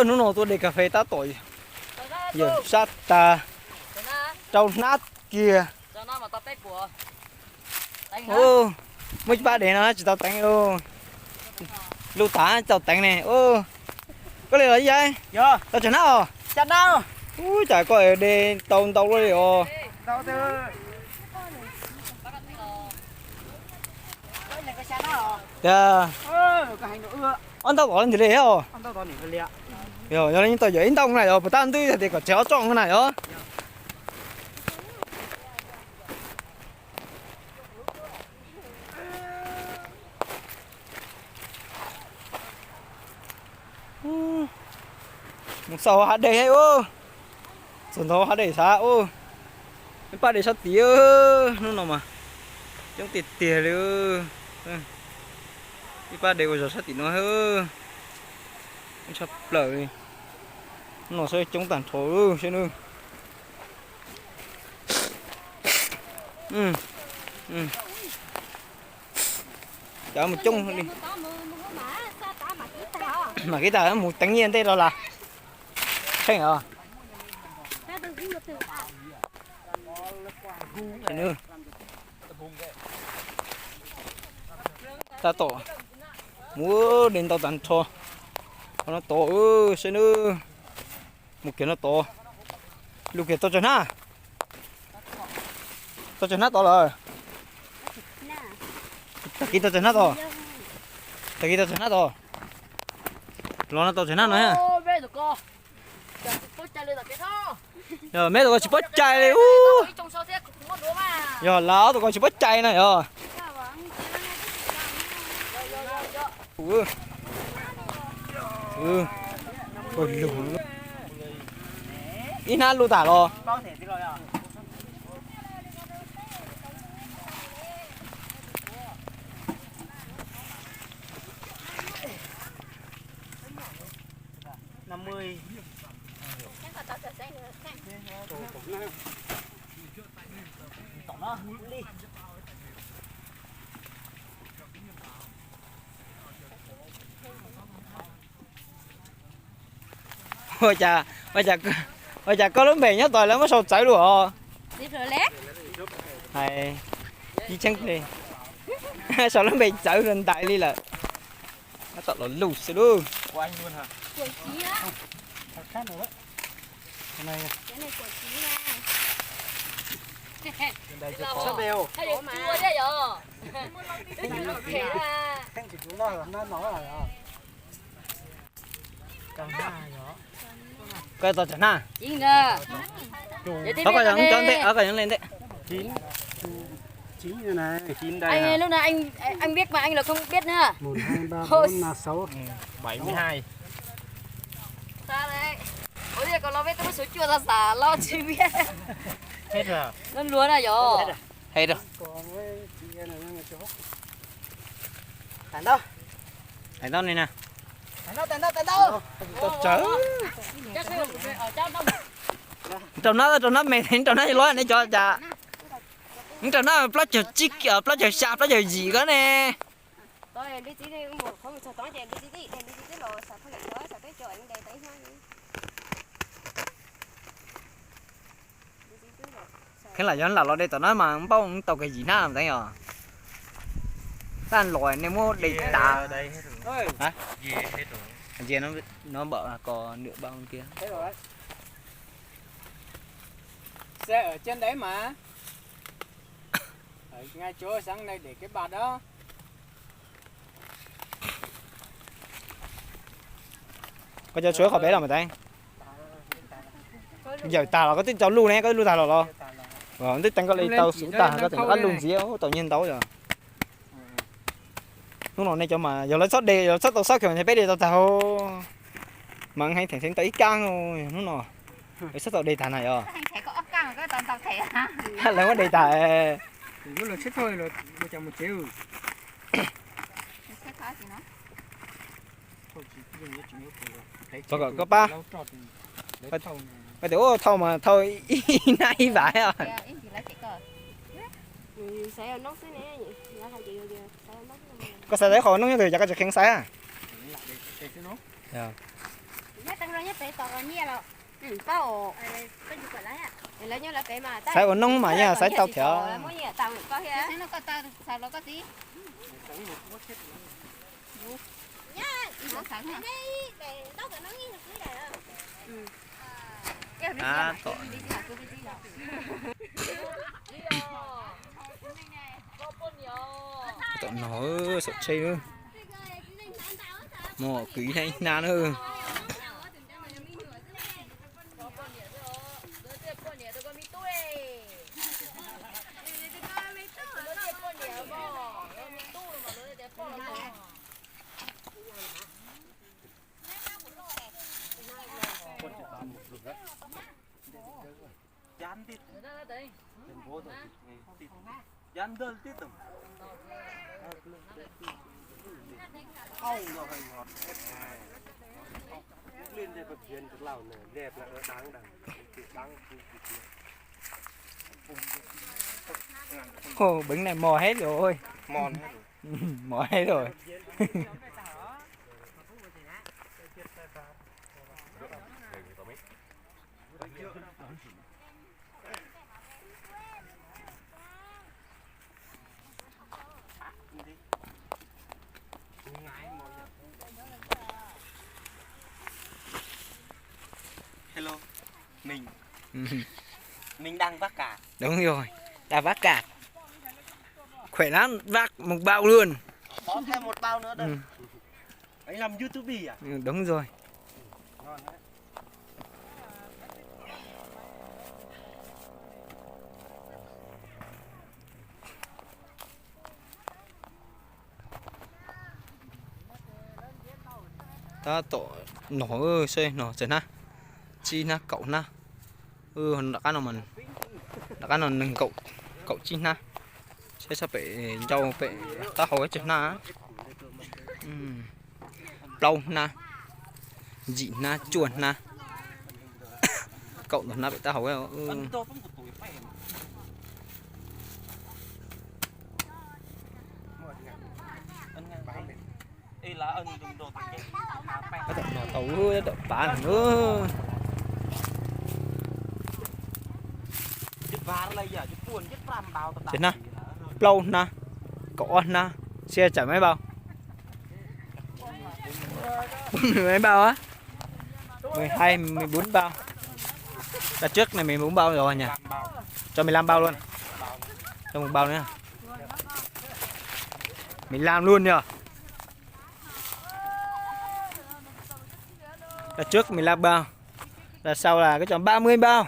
nó nổ tôi để cà phê tá tội giờ sát ta trâu nát kia mấy ba để nó chỉ tao đánh lưu tả tao đánh này có lẽ là gì vậy tao chả nào chặt đâu ui chả có để tàu rồi tàu từ dạ cái hành nữa anh tao bỏ lên thì đấy hả anh tao nỉ lẹ rồi giờ lên tao giờ in tông này rồi tao ăn tươi thì có chéo tròn cái này đó một sau hát đây hay sườn thô hát đây sao mấy ba để sao tía nó nào mà trong tiệt tiệt luôn mấy ba để rồi sao tía nó hơn sắp lời nó sẽ chống tàn thổ xem nữa chở một chung đi mà cái tờ một tánh nhiên đây đó là thấy hả xem nữa ta tổ mua đến tàu tàn thổ nó to xem nữa một cái nó to lúc kia to chân ha to rồi taki to chân ha to nó to chân ha nữa ha giờ mấy tụi con chỉ bắt chạy đi giờ lão tụi con chỉ bắt chạy này rồi ôi lùn ít lưu tả rồi ôi chà có lớn bể nhá toàn lắm mới sầu cháy đùa đi rồi lét này đi chân đi sao lớn bể cháy lên tại đi là nó sợ nó lù xíu luôn của anh luôn hả của chí á thật khác nữa cái này của chí này đây cho có bèo hay để chua đấy giờ thanh chỉ chúng nó là cầm hai đó cái tao chẳng à chính nè nó có những chọn thế ở cái những lên đấy chín như này chín đây anh lúc này anh biết mà anh là không biết nữa 1 2 3 4 5 6 72 sao đấy ôi giờ còn lo biết tôi số chua ra xả lo chưa biết hết rồi nó lúa này rồi hết rồi còn với chị này nó cho thành đâu này nè tàn đâu tao chở trong nó mày thấy trong nó lối này cho chả trong nó plot chờ chích plot chờ sạp plot chờ gì đó nè tôi đi tí đi một không sao tối chạy đi tí rồi sao phải nói sao tới chỗ anh đây tới thôi cái là do nó đây tao nói mà không bao tàu cái gì nào làm thấy à ta lòi nên mua đầy tà đây hết rồi hả gì hết rồi gì nó bợ là còn nửa bao kia hết rồi xe ở trên đấy mà ở ngay chỗ sáng nay để cái bạt đó có cho chuối khỏi bé làm mà tay giờ tao là có tính cháu luôn nè có luôn tao rồi rồi tính tăng có lấy tao xuống tao có thể bắt luôn gì đó tự nhiên tao rồi lúc nào này cho mà giờ lấy sót đi giờ sót tao sót kiểu này bé đi tao mà hay thành thành tới căng rồi lúc nào cái sót tao đi thằng này rồi anh thấy có ốc căng cái tao thấy hả là có đi tại nó là chết thôi là chồng một triệu có ba phải tiểu thâu mà thôi nay vậy à có sao đấy khỏi nó như thế chắc có khen sai à nhất tăng rồi nhất bé to rồi nhẹ rồi tao cái gì phải lấy à thì lấy nhau là cái mà sai còn nông mà nha sai tao theo mỗi nhẹ tao có kia nó có tao sao nó có tí nhá nó sáng này để tao cái nó nghiêng cái này à tội tội nó sợ chơi nữa mò quý hay na nữa Dán đơn tiết tầm. Không rồi ngọt. Lên đây vật hiền thực lào này đẹp là ở đáng ô bánh này mò hết rồi mòn hết rồi. mò hết rồi Hello. Mình đang vác cả. đúng rồi ta vác cả khỏe lắm vác một bao luôn Có thêm một bao nữa đây. Anh làm YouTube à? đúng rồi Ngon đấy. ta tổ nổ ơi xe nổ chơi na chi na cậu na đã cái nào mình đã cái nào nâng cậu cậu chi na sẽ sao bị dâu bị ta hồi chơi na lâu na dị na chuồn na cậu na bị ta hồi là ân dùng đồ tự nhiên. cái tận nổ tàu cái tận bán nữa Chết vá đây giờ chết buồn chết làm bao tập. chết na lâu na cậu na xe chở mấy bao mấy bao á 12 14 bao đặt trước này 14 bao rồi nhỉ cho 15 bao luôn cho một bao nữa mình làm luôn nhờ là trước 15 bao là sau là cái chọn 30 bao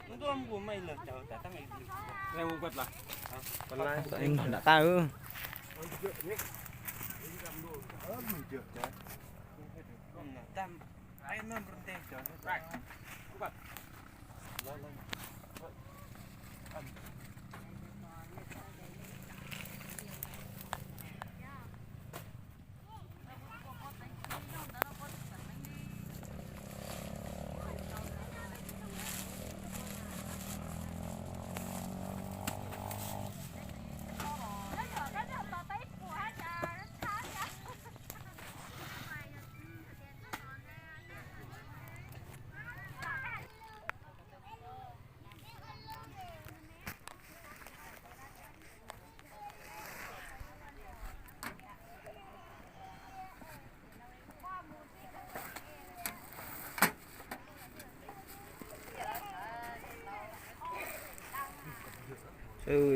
Nó của mày là chờ tại tao mày leo quật là còn lại anh đã ta ư tam anh nó run tê chờ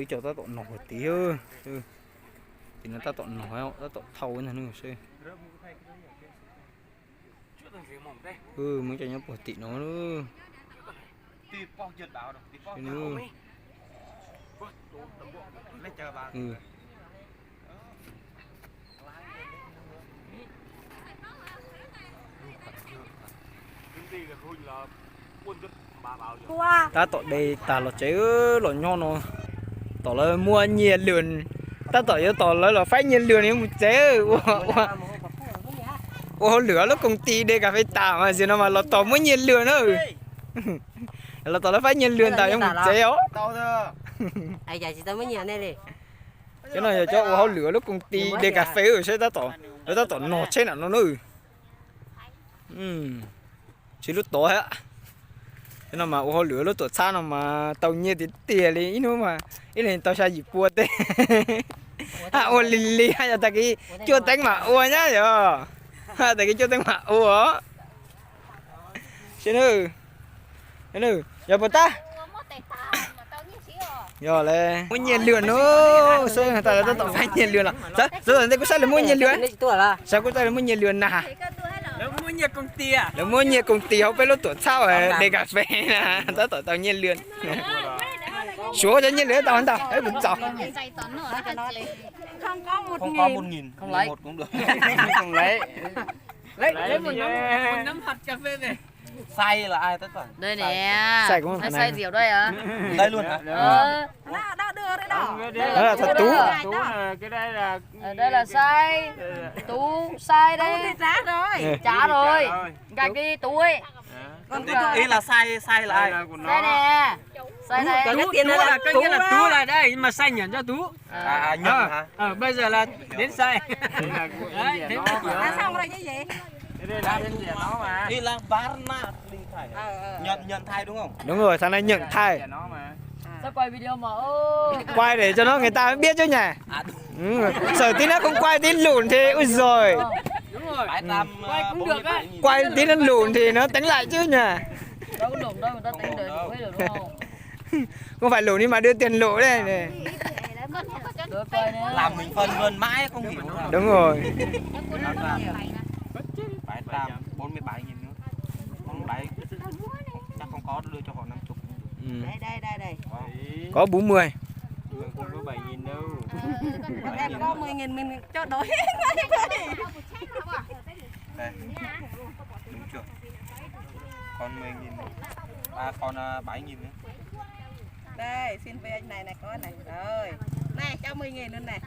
cho ta tọt nổi tí ư thì nó ta tọt nổi ta tọt thâu cái này nữa sư mới cho nhau tí nó nữa tí bao nhiêu bảo đâu tí bao nữa lấy chờ bà ta tọt đây ta lọt chế lọt nho nó tỏ là mua nhiệt lươn ta tỏ cho tỏ là phải nhiệt lươn nhưng một chế ô lửa nó công ty đây cà phê tả mà gì nó mà lọt tỏ mua nhiệt lươn nữa lọt tỏ là phải nhiệt lươn tả nhưng một chế ó tao thôi ai giờ chị tao mới nhớ này đi cái này cho họ lửa lúc công ty để cà phê ở sẽ ta tỏ nọ trên nào nó nữa chỉ lúc tối á cái nào mà họ lửa lúc tối xa nào mà tàu nhẹ thì tiền đi ít nữa mà ít này tàu xa gì bùa thế ô lì hay là ta cái chưa tính mà ô nhá giờ ta cái chưa tính mà ô á xin ơi xin ơi giờ bữa ta giờ là muốn nhiên lửa nữa sao người ta là tao phải nhiên lửa là sao rồi đây có sao là muốn nhiên lửa sao có sao là muốn nhiên lửa nè Nó mua nhiệt công ty à? là muốn nhiên công ty họ phải lúc tuổi sao để cà phê nè tao nhiên lửa số cho nhiên lửa tao tao ấy cũng chọc Không có một Không có 1.000, không lấy một cũng được. không lấy Lấy một nắm hạt cà phê về. Say là ai tất cả. Đây nè. Xài cũng không Ai phải xay này. rượu đây hả? Đây luôn hả? Đó đưa đấy đó. Đó là thật tú. Tú là cái đây là Ở đây là xay. Tú xay đây. Giá rồi. Trả rồi. Gạch đi Tú ơi. Ý là say là ai? Đây nè. Xay đây. Tú là cái nghĩa là Tú là đây mà say nhẫn cho Tú. Nhận hả? Bây giờ là đến say. Đấy, đến Xong rồi chứ gì? đây là đến giờ nó mà. Ý là Varna linh thai. Nhận thai đúng không? Đúng rồi, thằng này nhận thai. Nó mà. Sao quay video mà ơi. Quay để cho nó người ta biết chứ nhỉ. Sợ tí nó không quay tí lùn thì ui rồi. Đúng rồi. Phải làm Quay cũng được á. Quay tí nó lùn thì nó tính lại chứ nhỉ. Đâu có lùm đâu người ta tính được hết được đúng không? Không phải lùn nhưng mà đưa tiền lỗ đây này. Đưa coi nè. làm mình phân vân mãi không hiểu nào. Đúng rồi. Phải làm 47.000 nữa. 47 chắc không có đưa cho họ 50. Đây. Có 40. Không có 7.000 đâu. Em có 10.000 mình cho đổi. Đây. Đúng chưa? Còn 10.000. Còn 7.000 nữa. Đây, xin về anh này có này. Rồi. Này, cho 10.000 luôn này.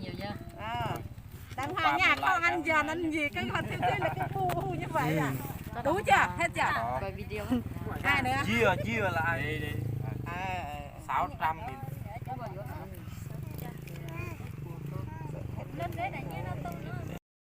Nhiều nha. Đằng hoàng nhà con ăn giòn ăn gì cái con thứ là cái phu như vậy à. Đúng chưa? Hết chưa? Quay video. Ai nữa? Chia là ai? 600.000.